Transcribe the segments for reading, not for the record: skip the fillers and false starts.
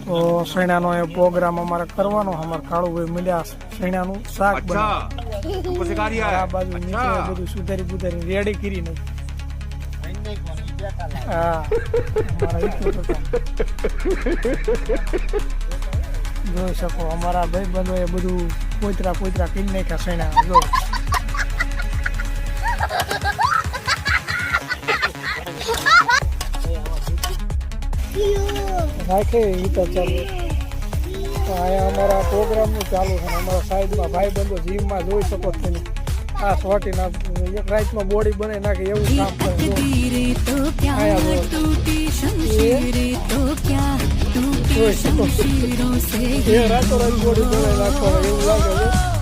તો સૈણાનો એ પ્રોગ્રામ અમારે કરવાનો, અમારે કાળુભાઈ મળ્યા સૈણાનું શાક બનાવે આ બાજુ નીચે બધું સુધારી બુધારી રેડી કરીને હા જોઈ શકો અમારા ભાઈ બંધો એ બધું પોતરા કરી નાખ્યા સૈણા જો રાખે એ તો ચાલુ અહીંયા અમારા પ્રોગ્રામનું ચાલુ છે અમારા સાઈડમાં ભાઈ બંધો જીમમાં જોઈ શકો છો આ સોટીના એક રાઈટમાં બોડી બને નાખે એવું કામ કરે જોઈ શકો એ રાતો રાત બોડી બને નાખવા એવું લાગે છે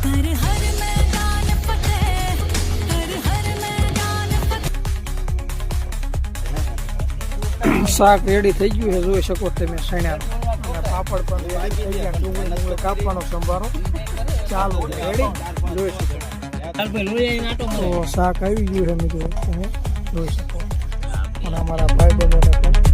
શાક રેડી થઈ ગયું છે જોઈ શકો તમે સૈણાનું અને પાપડ પણ રેડી થઈ ગયા ડુંગળી કાપવાનો સંભારો ચાલુ રેડી જોઈ શકો તો શાક આવી ગયું છે મિત્રો તમે જોઈ શકો અને અમારા ભાઈ બંધોને પણ